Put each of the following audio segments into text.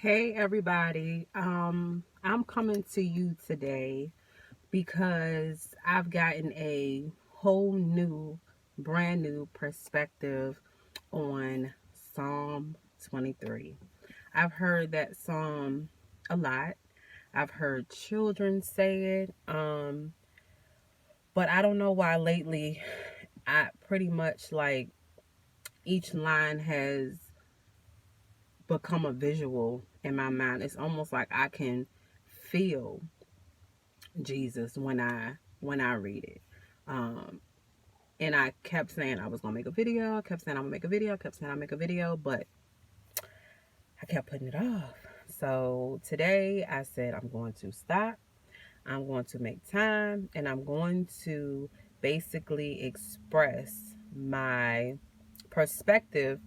Hey everybody. I'm coming to you today because I've gotten a whole new, brand new perspective on Psalm 23. I've heard that psalm a lot. I've heard children say it. But I don't know why lately I pretty much like each line has become a visual in my mind. It's almost like I can feel Jesus when I read it. Um, and I kept saying I was gonna make a video. I kept saying I'm gonna make a video. I kept saying I'll make a video, but I kept putting it off. So today I said I'm going to stop. I'm going to make time, and I'm going to basically express my perspective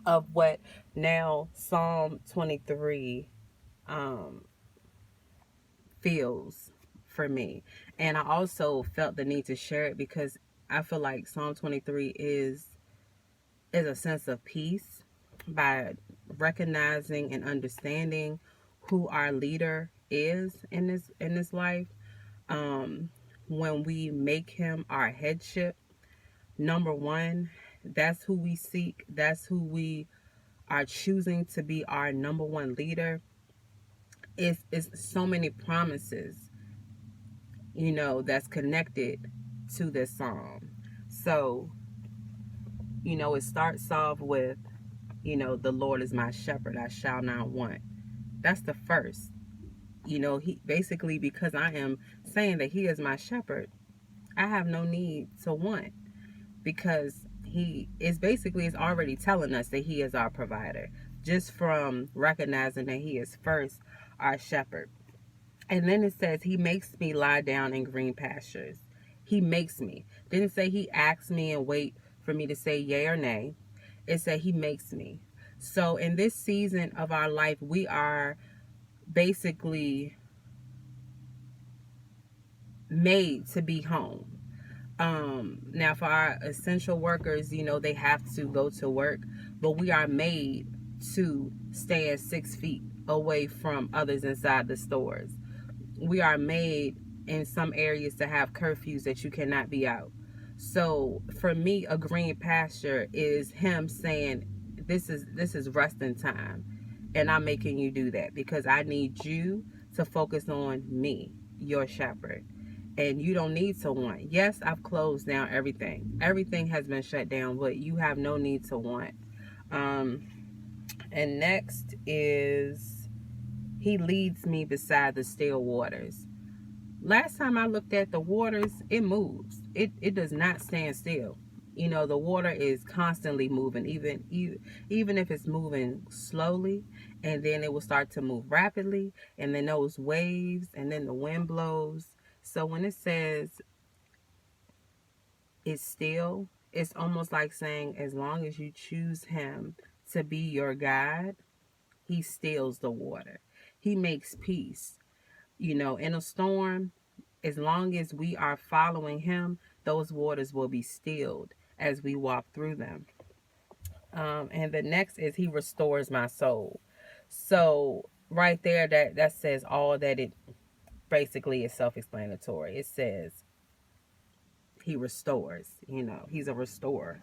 of what now Psalm 23 um, feels for me. And I also felt the need to share it because I feel like Psalm 23 is a sense of peace by recognizing and understanding who our leader is in this life. Um when we make him our headship, number one, that's who we seek, that's who we are choosing to be our number one leader. Is so many promises, that's connected to this psalm. So, it starts off with, the Lord is my shepherd, I shall not want. That's the first. He basically, because I am saying that he is my shepherd, I have no need to want, because he is already telling us that he is our provider, just from recognizing that he is first our shepherd. And then it says, he makes me lie down in green pastures. He makes me. Didn't say he asks me and wait for me to say yay or nay. It said he makes me. So in this season of our life, we are basically made to be home. Now for our essential workers, they have to go to work, but we are made to stand 6 feet away from others inside the stores. We are made in some areas to have curfews that you cannot be out. So for me, a green pasture is him saying, this is resting time, and I'm making you do that because I need you to focus on me, your shepherd. And you don't need to want. Yes, I've closed down everything. Everything has been shut down, but you have no need to want. Um, and next is, he leads me beside the still waters. Last time I looked at the waters, it moves. It does not stand still. The water is constantly moving, even if it's moving slowly, and then it will start to move rapidly, and then those waves, and then the wind blows. So when it says it's still, it's almost like saying, as long as you choose him to be your guide, he stills the water. He makes peace. In a storm, as long as we are following him, those waters will be stilled as we walk through them. And the next is, he restores my soul. So right there, that says all that it basically is self-explanatory. It says he restores. He's a restorer.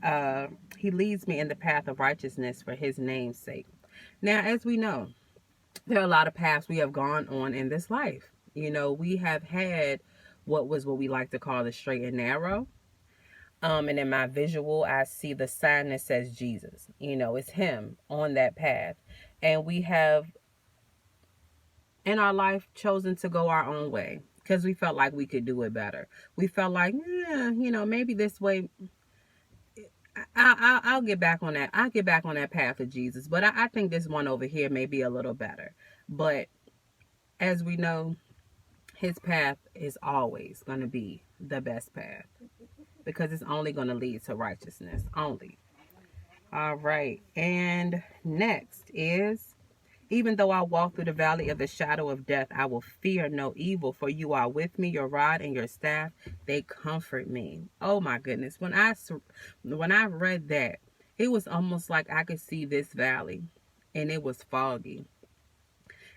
Uh, he leads me in the path of righteousness for his name's sake. Now, as we know, there are a lot of paths we have gone on in this life. We have had what we like to call the straight and narrow. And in my visual, I see the sign that says Jesus. It's him on that path. And we have, in our life, chosen to go our own way because we felt like we could do it better. We felt like, yeah, maybe this way. I'll get back on that. I'll get back on that path of Jesus. But I think this one over here may be a little better. But as we know, his path is always going to be the best path because it's only going to lead to righteousness. Only. All right. And next is, even though I walk through the valley of the shadow of death, I will fear no evil, for you are with me. Your rod and your staff, they comfort me. Oh my goodness. When I read that, it was almost like I could see this valley. and it was foggy.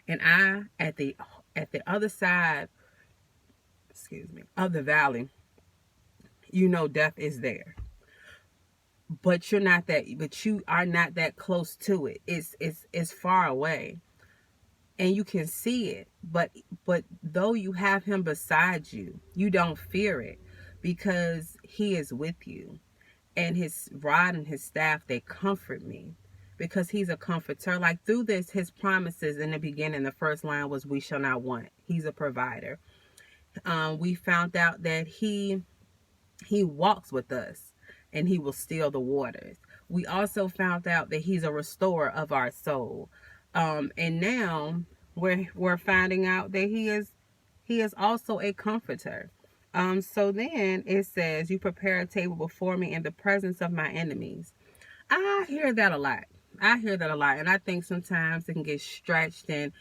And I at the other side, excuse me, of the valley, death is there. But you are not that close to it. It's far away. And you can see it, but though you have him beside you, you don't fear it because he is with you, and his rod and his staff, they comfort me because he's a comforter. Like through this, his promises in the beginning, the first line was, we shall not want. He's a provider. We found out that he walks with us and he will still the waters. We also found out that he's a restorer of our soul. And now we're finding out that he is also a comforter. So then it says, you prepare a table before me in the presence of my enemies. I hear that a lot. And I think sometimes it can get stretched and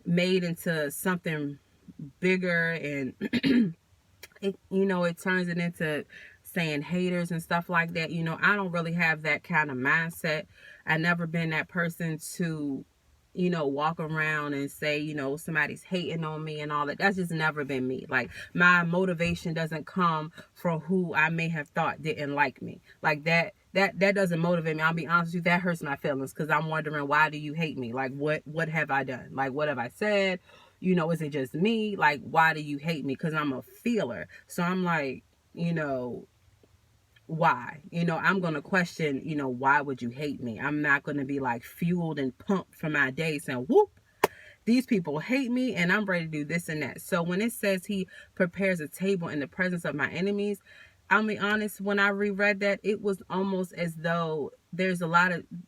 made into something bigger, and it turns it into saying haters and stuff like that. I don't really have that kind of mindset. I never been that person to walk around and say, somebody's hating on me and all that. That's just never been me. Like, my motivation doesn't come from who I may have thought didn't like me. Like that doesn't motivate me. I'll be honest with you, that hurts my feelings because I'm wondering, why do you hate me? Like, what have I done? Like, what have I said? Is it just me? Like, why do you hate me? Because I'm a feeler. So I'm like, why? I'm going to question, why would you hate me? I'm not going to be like fueled and pumped for my day saying, whoop, these people hate me and I'm ready to do this and that. So when it says he prepares a table in the presence of my enemies, I'll be honest, when I reread that, it was almost as though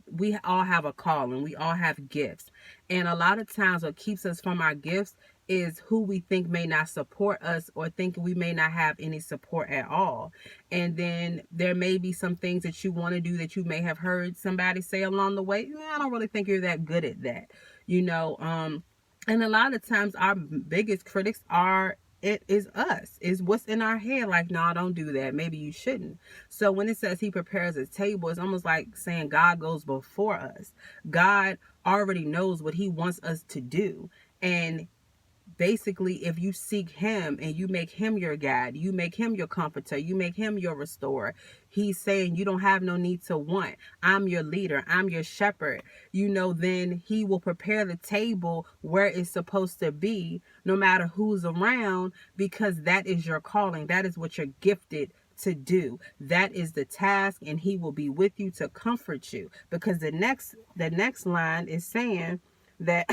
we all have a calling, we all have gifts. And a lot of times what keeps us from our gifts is who we think may not support us, or think we may not have any support at all. And then there may be some things that you want to do that you may have heard somebody say along the way, I don't really think you're that good at that. And a lot of times our biggest critics is us, is what's in our head. Like, no, don't do that. Maybe you shouldn't. So when it says he prepares a table, it's almost like saying God goes before us. God already knows what he wants us to do. And basically, if you seek him and you make him your guide, you make him your comforter, you make him your restorer, he's saying you don't have no need to want. I'm your leader. I'm your shepherd. Then he will prepare the table where it's supposed to be, no matter who's around, because that is your calling. That is what you're gifted to do. That is the task, and he will be with you to comfort you. Because the next line is saying that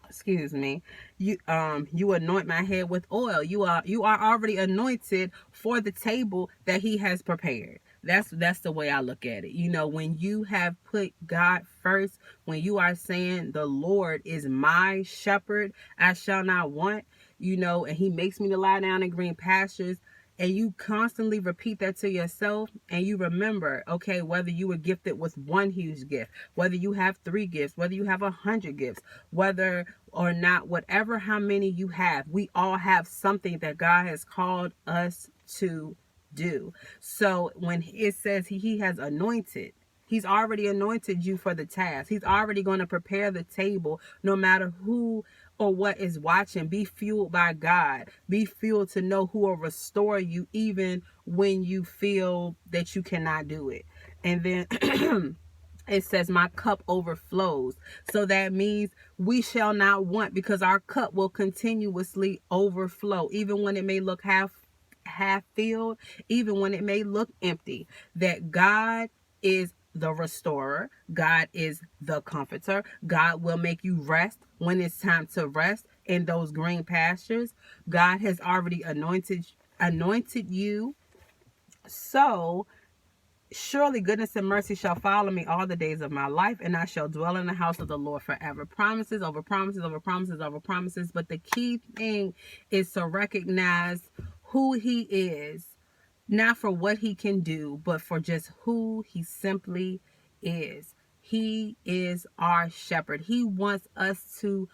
excuse me, you anoint my head with oil. You are already anointed for the table that he has prepared. That's the way I look at it. When you have put God first, when you are saying the Lord is my shepherd, I shall not want, and he makes me to lie down in green pastures, and you constantly repeat that to yourself, and you remember, okay, whether you were gifted with one huge gift, whether you have 3 gifts, whether you have 100 gifts, whether or not, whatever, how many you have, we all have something that God has called us to do. So when it says he has anointed, he's already anointed you for the task. He's already going to prepare the table, no matter who or what is watching. Be fueled by God. Be fueled to know who will restore you even when you feel that you cannot do it. And then it says my cup overflows. So that means we shall not want, because our cup will continuously overflow, even when it may look half filled, even when it may look empty. That God is the restorer. God is the comforter. God will make you rest when it's time to rest in those green pastures. God has already anointed you. So surely goodness and mercy shall follow me all the days of my life, and I shall dwell in the house of the Lord forever. Promises over promises over promises over promises. But the key thing is to recognize who he is, not for what he can do, but for just who he simply is. He is our shepherd. He wants us to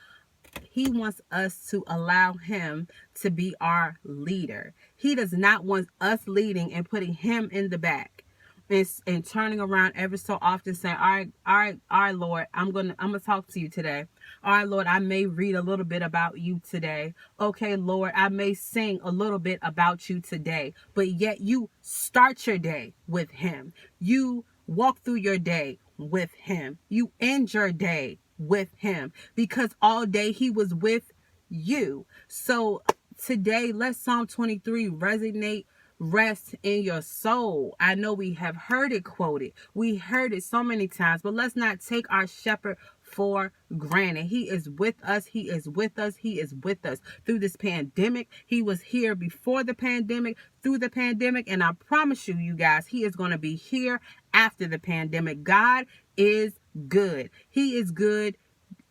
allow him to be our leader. He does not want us leading and putting him in the back. and turning around ever so often saying, all right, Lord, I'm gonna talk to you today. All right, Lord, I may read a little bit about you today. Okay, Lord, I may sing a little bit about you today. But yet you start your day with him. You walk through your day with him. You end your day with him, because all day he was with you. So today, let Psalm 23 resonate, rest in your soul. I know we have heard it quoted. We heard it so many times, but let's not take our shepherd for granted. He is with us. He is with us. He is with us through this pandemic. He was here before the pandemic, through the pandemic, and I promise you, you guys, he is going to be here after the pandemic. God is good. He is good.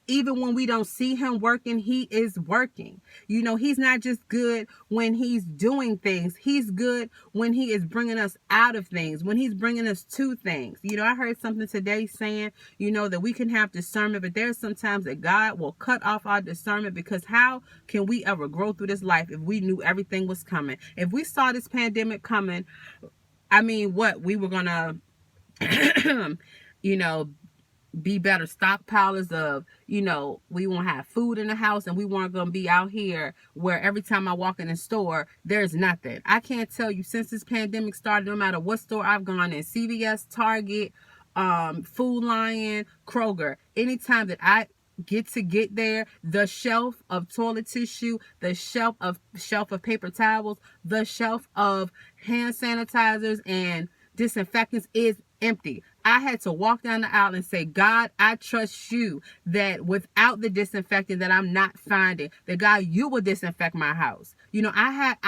Even when we don't see him working, he is working. You know, he's not just good when he's doing things. He's good when he is bringing us out of things, when he's bringing us to things. You know, I heard something today saying, you know, that we can have discernment, but there's sometimes that God will cut off our discernment, because how can we ever grow through this life if we knew everything was coming? If we saw this pandemic coming, I mean, what? We were going to, you know, be better stockpilers of, you know, we won't have food in the house, and we weren't going to be out here where every time I walk in the store, there's nothing. I can't tell you, since this pandemic started, no matter what store I've gone in, CVS, Target, Food Lion, Kroger, anytime that I get there, the shelf of toilet tissue, the shelf of paper towels, the shelf of hand sanitizers and disinfectants is empty. I had to walk down the aisle and say, God, I trust you that without the disinfectant that I'm not finding, that God, you will disinfect my house. You know, have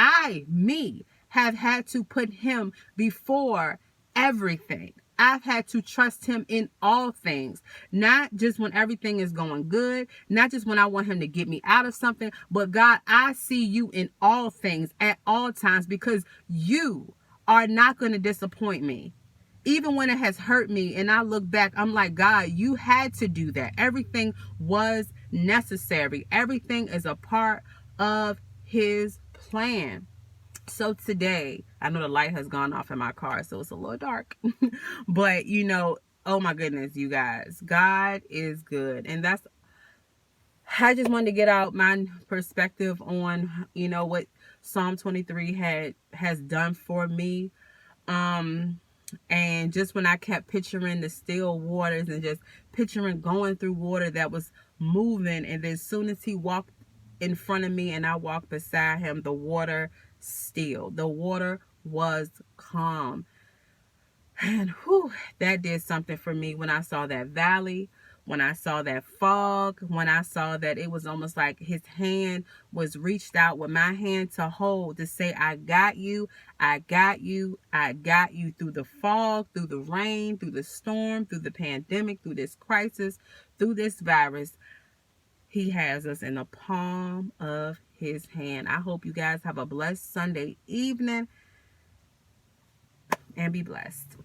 had to put him before everything. I've had to trust him in all things, not just when everything is going good, not just when I want him to get me out of something, but God, I see you in all things at all times, because you are not going to disappoint me. Even when it has hurt me and I look back, I'm like, God, you had to do that. Everything was necessary. Everything is a part of his plan. So today, I know the light has gone off in my car, so it's a little dark. But, you know, oh my goodness, you guys, God is good. And I just wanted to get out my perspective on, you know, what Psalm 23 has done for me. And just when I kept picturing the still waters and just picturing going through water that was moving, and then as soon as he walked in front of me and I walked beside him, the water still. The water was calm. And whew, that did something for me when I saw that valley, when I saw that fog, when I saw that it was almost like his hand was reached out with my hand to hold, to say, I got you, I got you, I got you through the fog, through the rain, through the storm, through the pandemic, through this crisis, through this virus. He has us in the palm of his hand. I hope you guys have a blessed Sunday evening and be blessed.